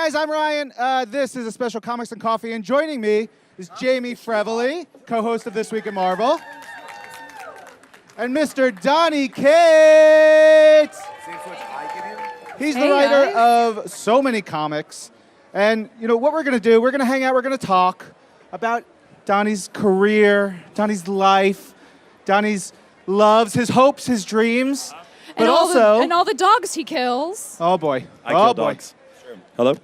guys, I'm Ryan. This is a special Comics and Coffee, and joining me is Jamie Frevely, co-host of This Week in Marvel, and Mr. Donny Cates. He's the writer of so many comics, and you know what we're gonna do? We're gonna hang out. We're gonna talk about Donny's career, Donny's life, Donny's loves, his hopes, his dreams, but also and all the dogs he kills. Oh boy! I kill dogs. Sure. Hello.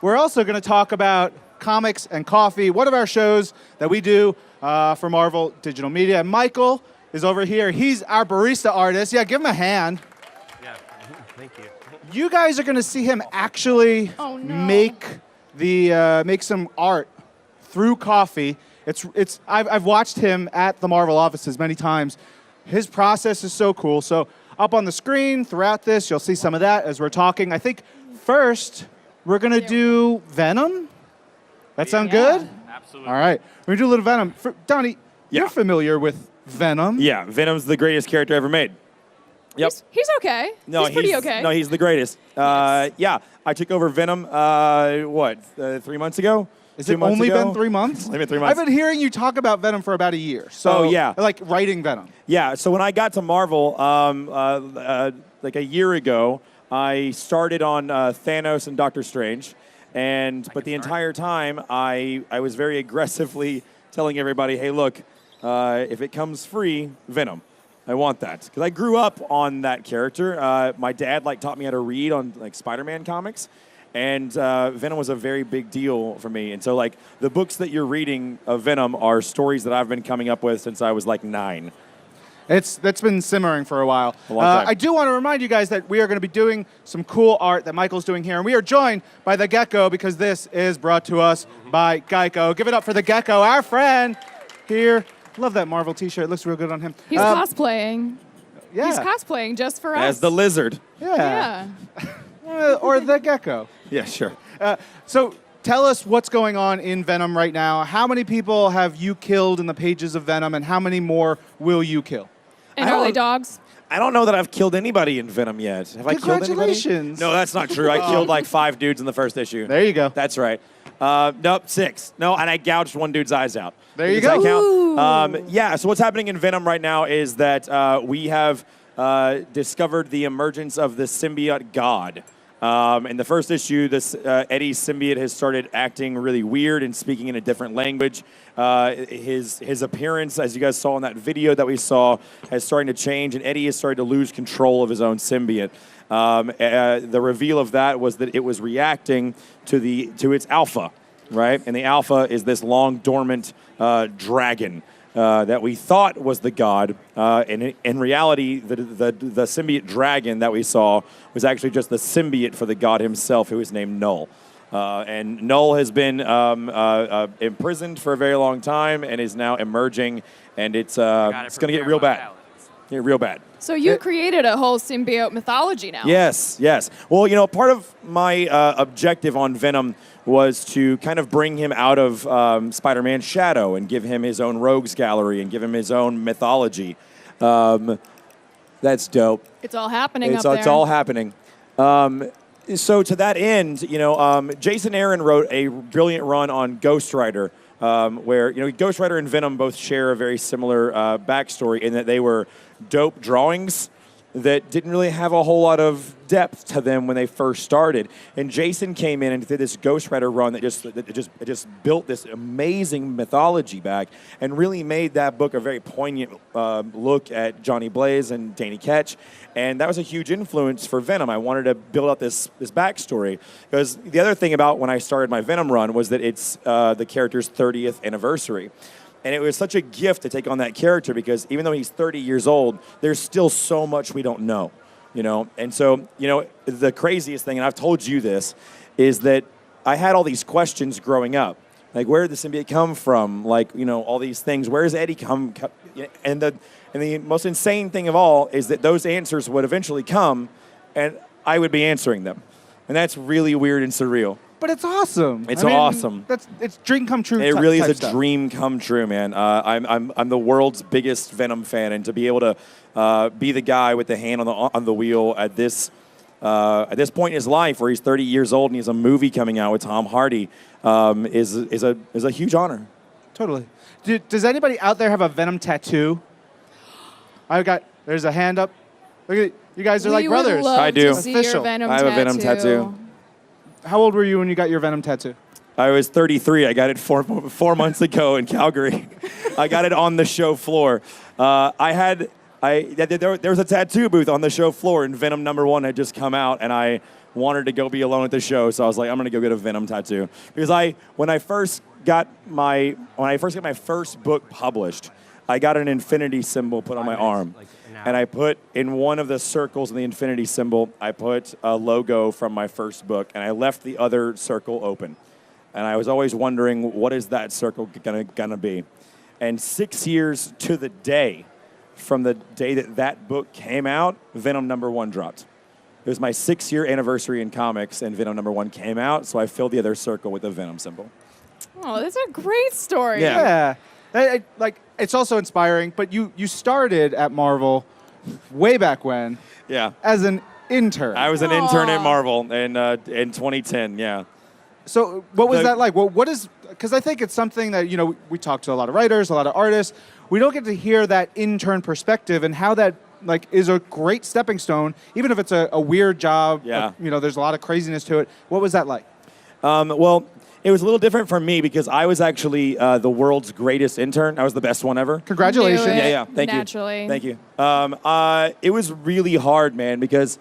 We're also going to talk about Comics and Coffee, one of our shows that we do for Marvel Digital Media. And Michael is over here. He's our barista artist. Yeah, give him a hand. Yeah, thank you. You guys are going to see him actually make some art through coffee. I've watched him at the Marvel offices many times. His process is so cool. So up on the screen throughout this, you'll see some of that as we're talking. I think first we're going to do Venom. That sound good? Absolutely. All right. We're going to do a little Venom. Donny, you're familiar with Venom. Yeah, Venom's the greatest character ever made. Yep. He's okay. No, he's pretty okay. No, he's the greatest. Yes. Yeah, I took over Venom, 3 months ago? Has it only been 3 months? Only been 3 months. I've been hearing you talk about Venom for about a year. So, yeah. Like writing Venom. Yeah, so when I got to Marvel, like a year ago, I started on Thanos and Doctor Strange. But the entire time, I was very aggressively telling everybody, hey, look, if it comes free, Venom. I want that. Because I grew up on that character. My dad taught me how to read on Spider-Man comics. And Venom was a very big deal for me. And so the books that you're reading of Venom are stories that I've been coming up with since I was 9. That's been simmering for a while. A long time. I do want to remind you guys that we are going to be doing some cool art that Michael's doing here. And we are joined by the Gecko because this is brought to us by Geico. Give it up for the Gecko, our friend here. Love that Marvel t-shirt. It looks real good on him. He's cosplaying. Yeah. He's cosplaying just for us. As the lizard. Yeah. Or the Gecko. Yeah, sure. So tell us what's going on in Venom right now. How many people have you killed in the pages of Venom, and how many more will you kill? And are they dogs? I don't know that I've killed anybody in Venom yet. Have I killed anybody? Congratulations. No, that's not true. I killed 5 dudes in the first issue. There you go. That's right. Nope, 6. No, and I gouged one dude's eyes out. There you Does go. that count? Yeah, so what's happening in Venom right now is that we have discovered the emergence of the symbiote god. In the first issue, this Eddie's symbiote has started acting really weird and speaking in a different language. His appearance, as you guys saw in that video that we saw, is starting to change, and Eddie is starting to lose control of his own symbiote. The reveal of that was that it was reacting to its alpha, right? And the alpha is this long dormant dragon. That we thought was the god, and in reality, the symbiote dragon that we saw was actually just the symbiote for the god himself, who is named Null. And Null has been imprisoned for a very long time and is now emerging, and it's going to get real bad. Yeah, real bad. So you created a whole symbiote mythology now. Yes, yes. Well, part of my objective on Venom was to kind of bring him out of Spider-Man's shadow and give him his own rogues gallery and give him his own mythology. That's dope. It's all happening up there. It's all happening. So to that end, Jason Aaron wrote a brilliant run on Ghost Rider, where Ghost Rider and Venom both share a very similar backstory in that they were dope drawings that didn't really have a whole lot of depth to them when they first started. And Jason came in and did this Ghost Rider run that just built this amazing mythology back and really made that book a very poignant look at Johnny Blaze and Danny Ketch. And that was a huge influence for Venom. I wanted to build up this backstory. Because the other thing about when I started my Venom run was that it's the character's 30th anniversary. And it was such a gift to take on that character because even though he's 30 years old, there's still so much we don't know, And so, the craziest thing, and I've told you this, is that I had all these questions growing up. Where did the symbiote come from? All these things. Where does Eddie come? And the most insane thing of all is that those answers would eventually come, and I would be answering them. And that's really weird and surreal. But it's awesome. It's awesome. It's dream come true. It really is a stuff. dream come true, man. I'm the world's biggest Venom fan, and to be able to be the guy with the hand on the wheel at this at this point in his life, where he's 30 years old and he has a movie coming out with Tom Hardy, is a huge honor. Totally. Does anybody out there have a Venom tattoo? There's a hand up. Look at you guys are like We brothers. would love I do. To see Official. your Venom I have a Venom tattoo. How old were you when you got your Venom tattoo? I was 33. I got it 4 months ago in Calgary. I got it on the show floor. There was a tattoo booth on the show floor, and Venom #1 had just come out, and I wanted to go be alone at the show, so I was like, I'm gonna go get a Venom tattoo because when I first got my first book published, I got an infinity symbol put on my arm. And I put in one of the circles in the infinity symbol, I put a logo from my first book, and I left the other circle open. And I was always wondering, what is that circle gonna be? And 6 years to the day from the day that book came out, Venom #1 dropped. It was my 6-year anniversary in comics, and Venom #1 came out, so I filled the other circle with the Venom symbol. Oh, that's a great story. Yeah. It's also inspiring, but you started at Marvel way back when Yeah. as an intern. I was an intern at Marvel in 2010, yeah. So what was that like? Well, because I think it's something that, we talk to a lot of writers, a lot of artists. We don't get to hear that intern perspective and how that is a great stepping stone, even if it's a weird job. Yeah. There's a lot of craziness to it. What was that like? Well, it was a little different for me because I was actually the world's greatest intern. I was the best one ever. Congratulations. Knew it. Yeah, thank Naturally. you. Thank you. It was really hard, man, because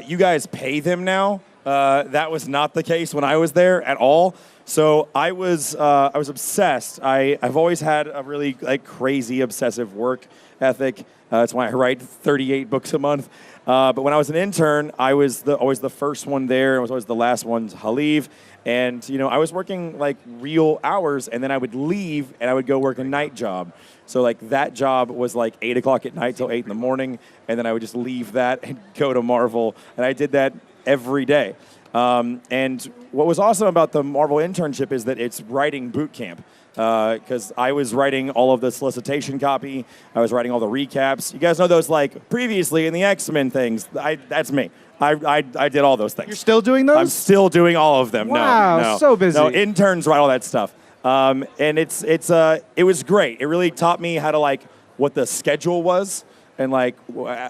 you guys pay them now. That was not the case when I was there at all. So I was obsessed. I've always had a really crazy obsessive work ethic. That's why I write 38 books a month. But when I was an intern, I was always the first one there. I was always the last one to leave. And, I was working real hours, and then I would leave and I would go work a night job. So that job was 8 o'clock at night till 8 in the morning. And then I would just leave that and go to Marvel. And I did that every day. And what was awesome about the Marvel internship is that it's writing boot camp. Because I was writing all of the solicitation copy. I was writing all the recaps. You guys know those previously in the X-Men things. That's me. I did all those things. You're still doing those? I'm still doing all of them. Wow, no. so busy. No, interns write all that stuff. And it was great. It really taught me how to what the schedule was and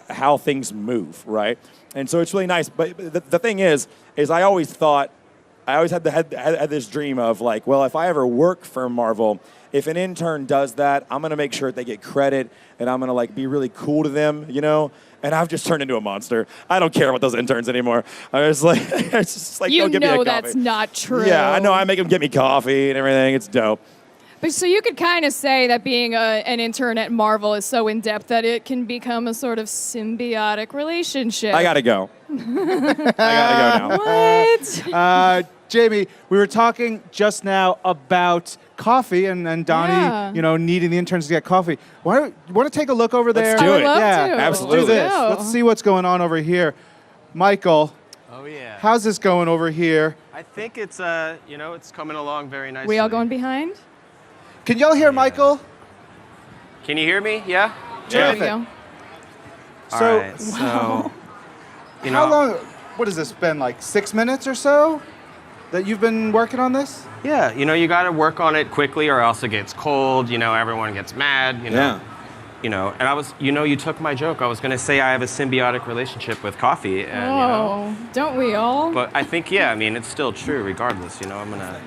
how things move, right? And so it's really nice. But the thing is I always had this dream of well, if I ever work for Marvel, if an intern does that, I'm gonna make sure that they get credit, and I'm gonna be really cool to them, And I've just turned into a monster. I don't care about those interns anymore. I was it's just don't give me a coffee. That's not true. Yeah, I know. I make them get me coffee and everything. It's dope. But so you could kind of say that being an intern at Marvel is so in depth that it can become a sort of symbiotic relationship. I gotta go. I gotta go now. What? Jamie, we were talking just now about coffee and Donny, Yeah. needing the interns to get coffee. You want to take a look over there? Let's do I would it. love Yeah, to. absolutely. Let's do this. Go. Let's see what's going on over here. Michael, Oh yeah. how's this going over here? I think it's it's coming along very nicely. We all going behind? Can y'all hear Michael? Can you hear me? Yeah. There we Terrific. go. So, All right, so how long, what has this been, 6 minutes or so that you've been working on this? Yeah, you got to work on it quickly, or else it gets cold. Everyone gets mad. Yeah. And you took my joke. I was gonna say I have a symbiotic relationship with coffee, and Oh, don't we all? But I think it's still true. Regardless, I'm gonna.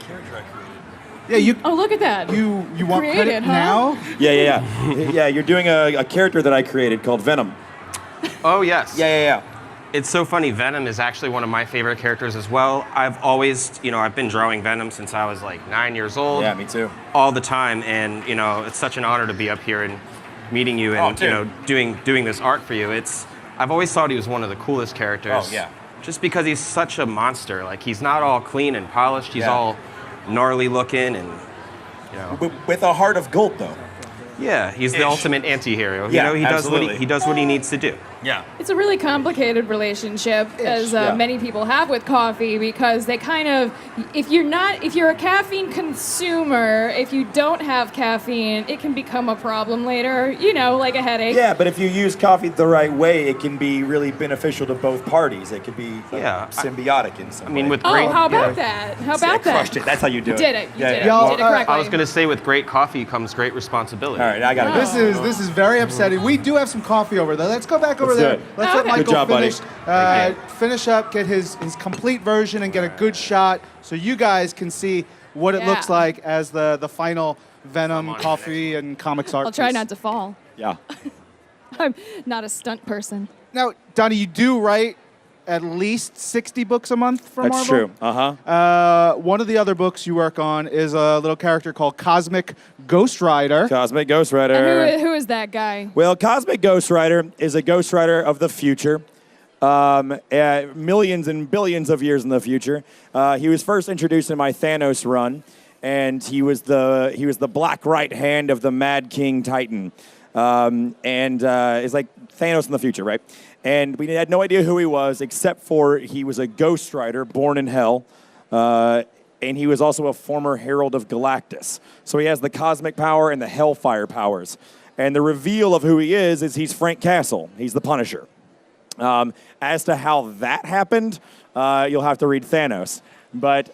Yeah, you Oh, look at that. you want Created, credit huh? now? Yeah. Yeah, you're doing a character that I created called Venom. Oh yes. Yeah. It's so funny. Venom is actually one of my favorite characters as well. I've always, I've been drawing Venom since I was 9 years old. Yeah, me too. All the time, and it's such an honor to be up here and meeting you and doing this art for you. I've always thought he was one of the coolest characters. Oh, yeah. Just because he's such a monster. He's not all clean and polished. He's Yeah. all gnarly looking and With a heart of gold, though. yeah, he's the ultimate anti-hero. Yeah, he does absolutely. he does what he needs to do. Yeah. It's a really complicated relationship, as Yeah. many people have with coffee, because they kind of, if you're a caffeine consumer, if you don't have caffeine, it can become a problem later, like a headache. Yeah, but if you use coffee the right way, it can be really beneficial to both parties. It could be symbiotic in some way. With Oh, great, how about that? How about that? Crushed it. That's how you do You it. did it. You did it. Y'all, You did it correctly. I was going to say, with great coffee comes great responsibility. All right, I got to go. This is very upsetting. We do have some coffee over there. Let's go back over Let's do there. it. Let's Okay. let Michael Good job, buddy. finish up, get his complete version, and get a good shot so you guys can see what it looks like as the final Venom coffee and comics art. I'll try piece. not to fall. Yeah. I'm not a stunt person. Now, Donny, you do write at least 60 books a month for That's Marvel? true. Uh-huh. One of the other books you work on is a little character called Cosmic Ghost Rider. Cosmic Ghost Rider. And who is that guy? Well, Cosmic Ghost Rider is a Ghost Rider of the future. Millions and billions of years in the future. He was first introduced in my Thanos run, and he was the black right hand of the Mad King Titan. It's like Thanos in the future, right? And we had no idea who he was, except for he was a Ghost Rider born in hell. And he was also a former Herald of Galactus. So he has the cosmic power and the hellfire powers. And the reveal of who he is he's Frank Castle. He's the Punisher. As to how that happened, you'll have to read Thanos. But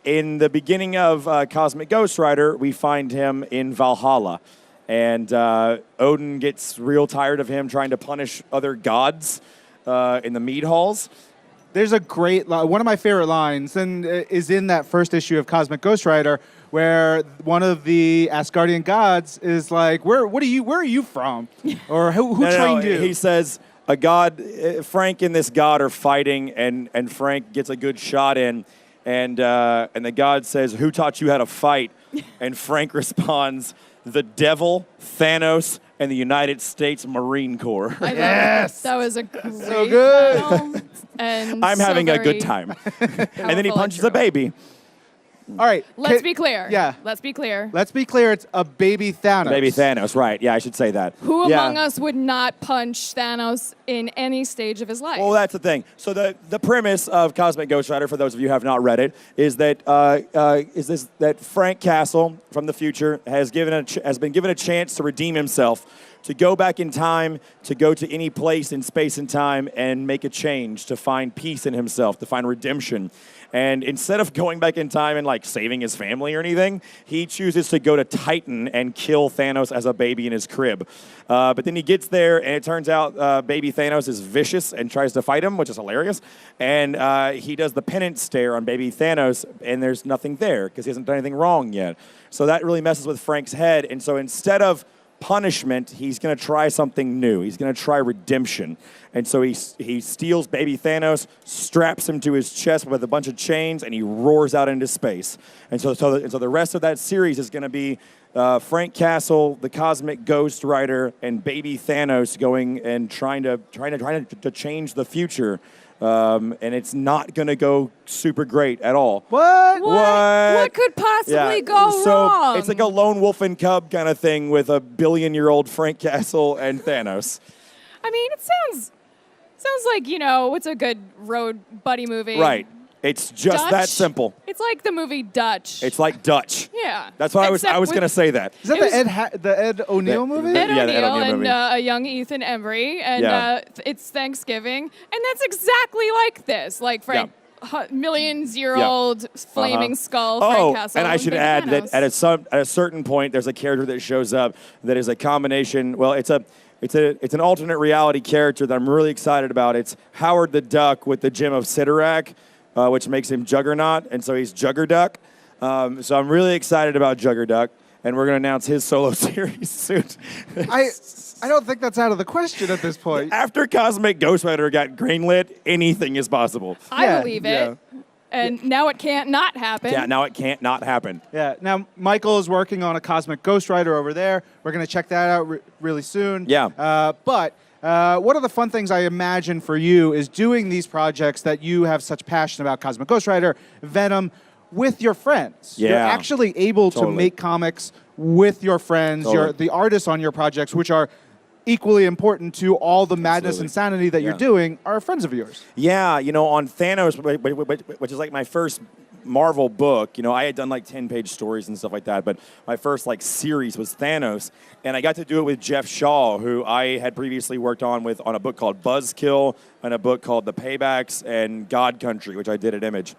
in the beginning of Cosmic Ghost Rider, we find him in Valhalla. And Odin gets real tired of him trying to punish other gods in the mead halls. There's a great one of my favorite lines, and is in that first issue of Cosmic Ghost Rider, where one of the Asgardian gods is like, where are you from? Or who trained you? He says, a god, Frank and this god are fighting, and Frank gets a good shot in, and the god says, who taught you how to fight? And Frank responds, the devil, Thanos, and the United States Marine Corps. Yes! That was a great So good. final, and I'm so having a good very time. And then he powerful punches and a baby. All right. Let's be clear. Yeah. Let's be clear. Let's be clear, it's a baby Thanos. Baby Thanos, right. Yeah, I should say that. Who Yeah. among us would not punch Thanos in any stage of his life? Well, that's the thing. So the premise of Cosmic Ghost Rider, for those of you who have not read it, is that that Frank Castle from the future has been given a chance to redeem himself, to go back in time, to go to any place in space and time and make a change, to find peace in himself, to find redemption. And instead of going back in time and like saving his family or anything, he chooses to go to Titan and kill Thanos as a baby in his crib. But then he gets there, and it turns out baby Thanos is vicious and tries to fight him, which is hilarious. And he does the penance stare on baby Thanos, and there's nothing there because he hasn't done anything wrong yet. So that really messes with Frank's head. And so instead of punishment, he's going to try something new. He's going to try redemption. And so he steals baby Thanos, straps him to his chest with a bunch of chains, and he roars out into space. And so the rest of that series is going to be Frank Castle, the Cosmic Ghost Rider, and baby Thanos going and trying to change the future. And it's not going to go super great at all. What? What could possibly go wrong? So it's like a lone wolf and cub kind of thing with a billion-year-old Frank Castle and Thanos. I mean, it sounds like, what's a good road buddy movie? Right. It's just Dutch? that simple. It's like the movie Dutch. It's like Dutch. Yeah. That's why I was Except going to say that. Is that It the Ed O'Neill movie? Ed Yeah, the Ed O'Neill O'Neill and movie. a young Ethan Embry, and it's Thanksgiving, and that's exactly like this, like Frank, millions-year-old flaming skull. Frank Castle. And I should baby add Thanos. that at a certain point, there's a character that shows up that is a combination. Well, it's an alternate reality character that I'm really excited about. It's Howard the Duck with the gem of Sidorak, which makes him Juggernaut, and so he's Juggerduck. So I'm really excited about Juggerduck, and we're going to announce his solo series soon. I don't think that's out of the question at this point. After Cosmic Ghost Rider got greenlit, anything is possible. I believe it. And now it can't not happen. Yeah, now it can't not happen. Yeah. Now, Michael is working on a Cosmic Ghost Rider over there. We're going to check that out really soon. Yeah. But one of the fun things I imagine for you is doing these projects that you have such passion about, Cosmic Ghost Rider, Venom, with your friends. Yeah. You're actually able to Totally. make comics with your friends, Totally. the artists on your projects, which are equally important to all the madness Absolutely. and sanity that you're doing are friends of yours. Yeah, on Thanos, which is like my first Marvel book, I had done like 10-page stories and stuff like that, but my first like series was Thanos, and I got to do it with Jeff Shaw, who I had previously worked on a book called Buzzkill and a book called The Paybacks and God Country, which I did at Image.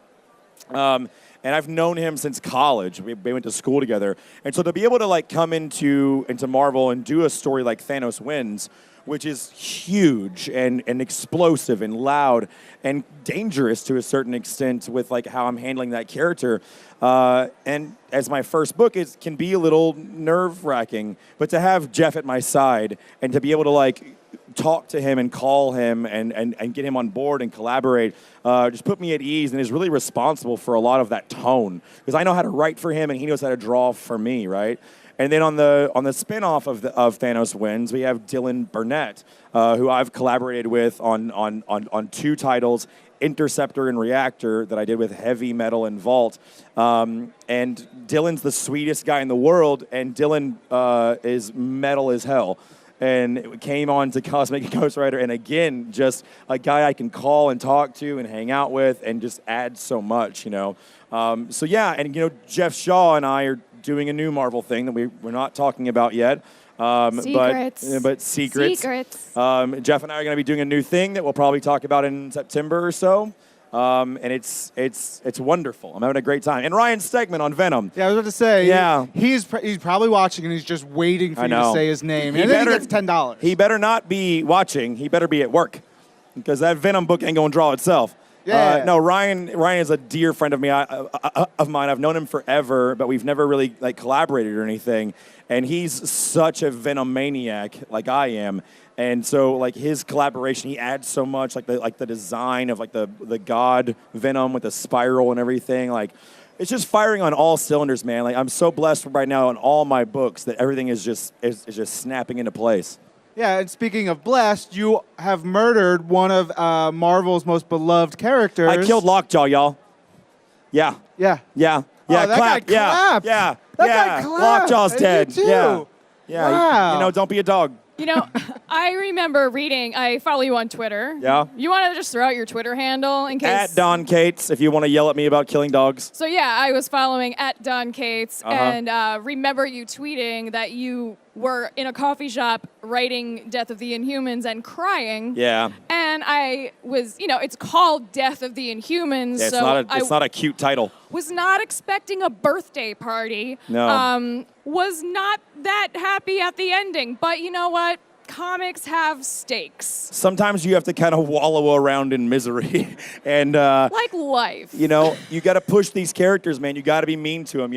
And I've known him since college. We went to school together. And so to be able to like come into Marvel and do a story like Thanos Wins, which is huge and explosive and loud and dangerous to a certain extent with like how I'm handling that character. And as my first book, it can be a little nerve-wracking. But to have Jeff at my side and to be able to like talk to him and call him and get him on board and collaborate just put me at ease and is really responsible for a lot of that tone. Because I know how to write for him and he knows how to draw for me, right? And then on the spin-off of Thanos Wins, we have Dylan Burnett, who I've collaborated with on 2 titles, Interceptor and Reactor, that I did with Heavy Metal and Vault. And Dylan's the sweetest guy in the world, and Dylan is metal as hell. And it came on to Cosmic Ghost Rider, and again, just a guy I can call and talk to and hang out with and just add so much, So yeah, and Jeff Shaw and I are doing a new Marvel thing that we're not talking about yet. Secrets. But secrets. Secrets. Jeff and I are going to be doing a new thing that we'll probably talk about in September or so. And it's wonderful. I'm having a great time. And Ryan Stegman on Venom. Yeah, I was about to say. Yeah. He's probably watching and he's just waiting for you to say his name. And then he gets $10. He better not be watching. He better be at work, because that Venom book ain't going to draw itself. Yeah. No, Ryan is a dear friend of mine. I've known him forever, but we've never really like collaborated or anything. And he's such a Venom maniac, like I am. And so, like, his collaboration, he adds so much, like the design of like the God Venom with the spiral and everything. Like, it's just firing on all cylinders, man. Like, I'm so blessed right now in all my books that everything is just snapping into place. Yeah, and speaking of blessed, you have murdered one of Marvel's most beloved characters. I killed Lockjaw, y'all. Yeah. Yeah. Yeah. Oh, Yeah. that guy clapped. Yeah. That yeah. guy clapped. Lockjaw's And dead. you too. Yeah. Yeah. Wow. Don't be a dog. I remember reading, I follow you on Twitter. Yeah. You want to just throw out your Twitter handle in case? At Don Cates, if you want to yell at me about killing dogs. So yeah, I was following at Don Cates and remember you tweeting that you were in a coffee shop writing Death of the Inhumans and crying. Yeah. And I was, it's called Death of the Inhumans. Yeah, so it's not a cute title. was not expecting a birthday party. No. Was not that happy at the ending. But you know what? Comics have stakes. Sometimes you have to kind of wallow around in misery. And like life. you got to push these characters, man. You got to be mean to them.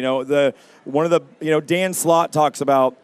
Dan Slott talks about,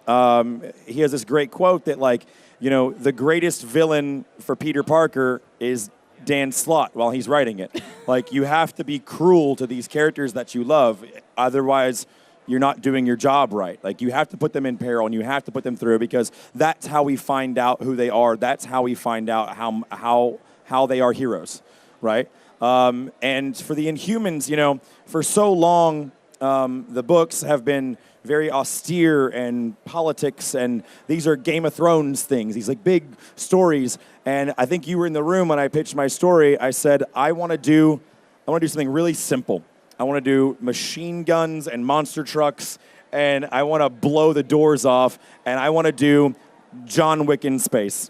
he has this great quote that like, the greatest villain for Peter Parker is Dan Slott while he's writing it. Like, you have to be cruel to these characters that you love. Otherwise, you're not doing your job right. Like, you have to put them in peril and you have to put them through, because that's how we find out who they are. That's how we find out how they are heroes, right? And for the Inhumans, for so long, the books have been very austere and politics, and these are Game of Thrones things, these like big stories. And I think you were in the room when I pitched my story. I said, I want to do something really simple. I want to do machine guns and monster trucks, and I want to blow the doors off, and I want to do John Wick in space.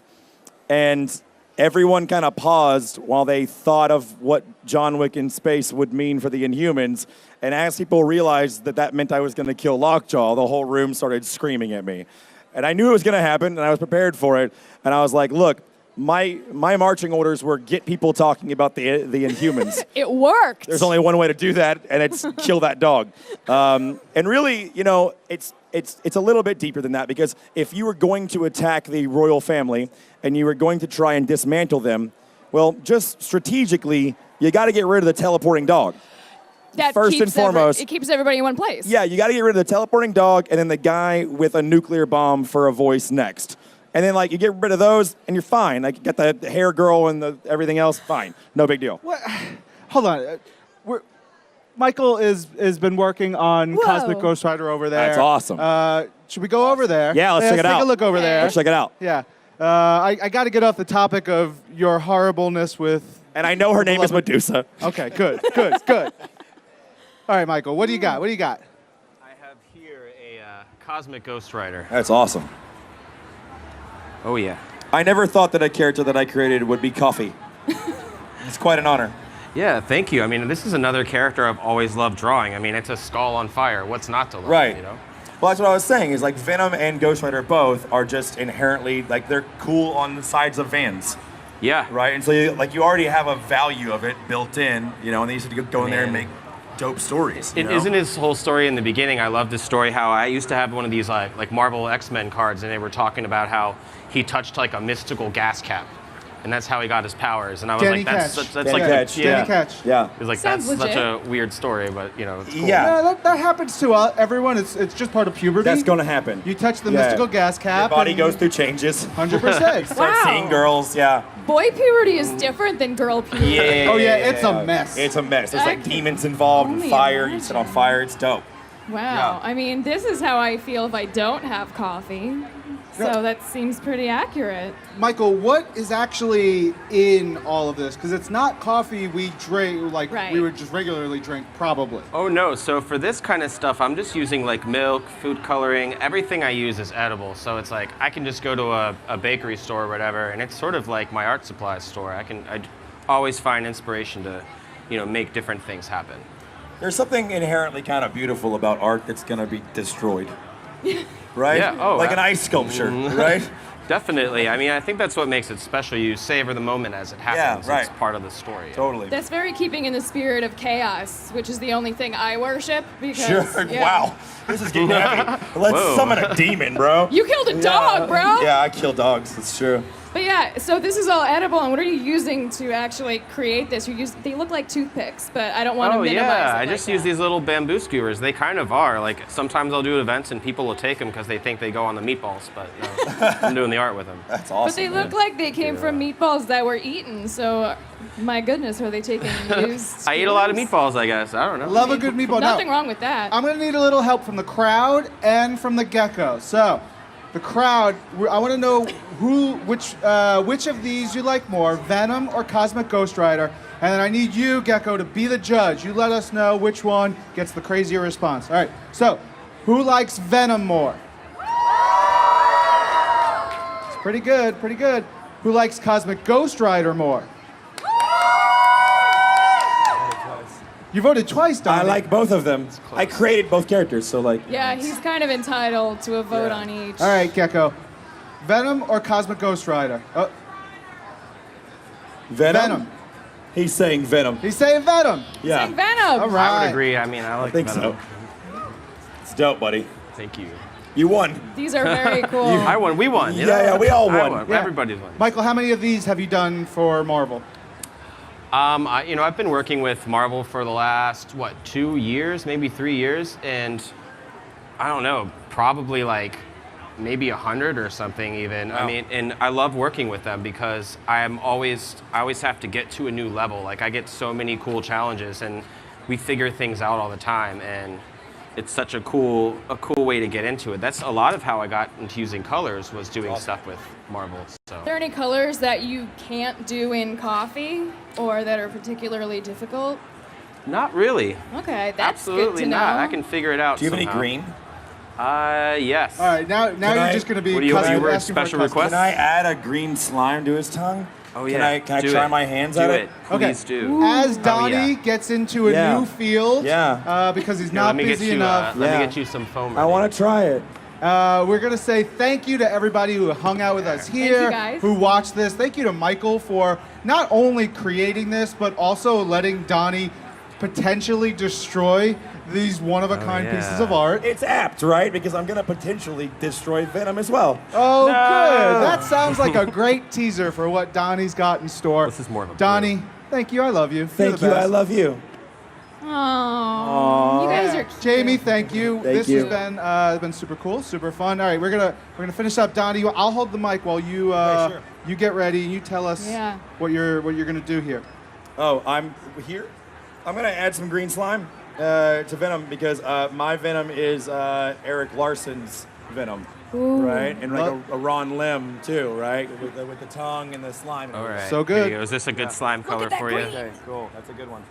And everyone kind of paused while they thought of what John Wick in space would mean for the Inhumans. And as people realized that meant I was going to kill Lockjaw, the whole room started screaming at me. And I knew it was going to happen, and I was prepared for it. And I was like, look, my marching orders were get people talking about the Inhumans. It worked. There's only one way to do that, and it's kill that dog. And really, it's a little bit deeper than that, because if you were going to attack the royal family and you were going to try and dismantle them, well, just strategically, you got to get rid of the teleporting dog. That First and foremost, it keeps everybody in one place. Yeah, you got to get rid of the teleporting dog, and then the guy with a nuclear bomb for a voice next. And then, like, you get rid of those, and you're fine. Like, you got the hair girl and everything else, fine. No big deal. What? Hold on. Michael has been working on Whoa. Cosmic Ghost Rider over there. That's awesome. Should we go over there? Yeah, let's check it out. Take a look over there. Let's check it out. Yeah. I got to get off the topic of your horribleness with. And I know her name is Medusa. Okay, good. All right, Michael, what do you got? What do you got? I have here a Cosmic Ghost Rider. That's awesome. Oh, yeah. I never thought that a character that I created would be Coffee. It's quite an honor. Yeah, thank you. I mean, this is another character I've always loved drawing. I mean, it's a skull on fire. What's not to love, Right. you know? Well, that's what I was saying, is like Venom and Ghost Rider both are just inherently, like, they're cool on the sides of Vans, Yeah. right? And so, you already have a value of it built in, you know, and they used to go in there and Man. make dope stories. It isn't his whole story in the beginning. I love this story how I used to have one of these like Marvel X-Men cards, and they were talking about how he touched like a mystical gas cap, and that's how he got his powers. And I was Danny like, that's Ketch. like Danny Ketch. yeah. Danny Ketch. Yeah. It was like Sounds that's such legit. a weird story, but you know, it's cool. Yeah. Yeah, that happens to everyone. It's just part of puberty. That's going to happen. You touch the Yeah. mystical gas cap. Your body and goes through changes. 100%. Start Wow. seeing girls, yeah. Boy puberty is different than girl puberty. Yeah. Oh, yeah, it's a mess. It's a mess. There's like I can demons involved and only fire. You sit on imagine. fire. It's dope. Wow. Yeah. I mean, this is how I feel if I don't have coffee. So Yeah. that seems pretty accurate. Michael, what is actually in all of this? Because it's not coffee we drink, like Right. we would just regularly drink, probably. Oh no, so for this kind of stuff, I'm just using like milk, food coloring, everything I use is edible. So it's like, I can just go to a bakery store or whatever, and it's sort of like my art supplies store. I always find inspiration to, you know, make different things happen. There's something inherently kind of beautiful about art that's going to be destroyed. Right? Yeah, oh, like an ice sculpture, right? Definitely. I mean, I think that's what makes it special. You savor the moment as it happens. right. It's part of the story. Totally. That's very keeping in the spirit of chaos, which is the only thing I worship. Because, Sure. yeah. Wow. This is getting heavy. Let's Whoa. summon a demon, bro. You killed a dog, bro. Yeah, I kill dogs. That's true. But yeah, so this is all edible, and what are you using to actually create this? They look like toothpicks, but I don't want to Oh minimize yeah, it I like just use that. these little bamboo skewers. They kind of are. Like sometimes I'll do events and people will take them because they think they go on the meatballs, but no, I'm doing the art with them. That's awesome. But they man. look like they came from meatballs that were eaten, so my goodness, are they taking used I eat a lot of skewers? meatballs, I guess. I don't know. Love a good meatball. Nothing Now, wrong with that. I'm going to need a little help from the crowd and from the gecko. So, the crowd, I want to know which of these you like more, Venom or Cosmic Ghost Rider. And then I need you, Gecko, to be the judge. You let us know which one gets the crazier response. All right, so who likes Venom more? It's pretty good, pretty good. Who likes Cosmic Ghost Rider more? You voted twice, Donny. I like both of them. I created both characters, so like. Yeah, he's kind of entitled to a vote on each. All right, Gecko. Venom or Cosmic Ghost Rider? Oh, Venom. He's saying Venom. He's saying Venom. Yeah. Like Venom. All right. I would agree. I mean, I like I think Venom. so. It's dope, buddy. Thank you. You won. These are very cool. I won. We won. You know? Yeah, we all I won. Yeah. Everybody's won. Michael, how many of these have you done for Marvel? I've been working with Marvel for the last 2 years, maybe 3 years, and I don't know, probably like maybe 100 or something even. Wow. I mean, and I love working with them because I always have to get to a new level. Like I get so many cool challenges, and we figure things out all the time, and it's such a cool way to get into it. That's a lot of how I got into using colors, was doing stuff with Marvel. So. Are there any colors that you can't do in coffee or that are particularly difficult? Not really. Okay, that's Absolutely good to know. not. I can figure it out. Do you have any somehow. green? Yes. All right, now you're I- just going to be What do you- custom- you were a asking for special custom. request? Can I add a green slime to his tongue? Oh Can yeah. I Do try it. my hands do at it? it? Okay. Please do. As Donny yeah. gets into a Yeah. new field, Yeah. because he's Here, not let me get busy you. enough, Let Yeah. me get you some foam. I ready. want to try it. we're going to say thank you to everybody who hung out with us here, you, guys. who watched this. Thank you to Michael for not only creating this, but also letting Donny potentially destroy these one-of-a-kind Oh, yeah. pieces of art. It's apt, right? Because I'm going to potentially destroy Venom as well. Oh, No. good. That sounds like a great teaser for what Donny's got in store. This is more of a Donny, thank you. I love you. You're Thank the you. best. I love you. Oh, you guys are cute. Jamie, thank you. Thank this you. has been super cool, super fun. All right, we're gonna finish up, Donny. I'll hold the mic while you sure. you get ready and you tell us Yeah. what you're gonna do here. Oh, I'm here. I'm going to add some green slime to Venom because my Venom is Eric Larson's Venom. Ooh. right? And like Love- a Ron Limb too, right? With the tongue and the slime. All right. So Here you good. go. Is this a good slime color that for you? green. Okay, cool. That's a good one.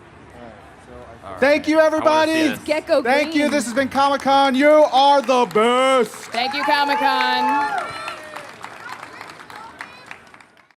Thank you, I wanna see everybody. this. Gecko green. Thank you. This has been Comic-Con. You are the best. Thank you, Comic-Con.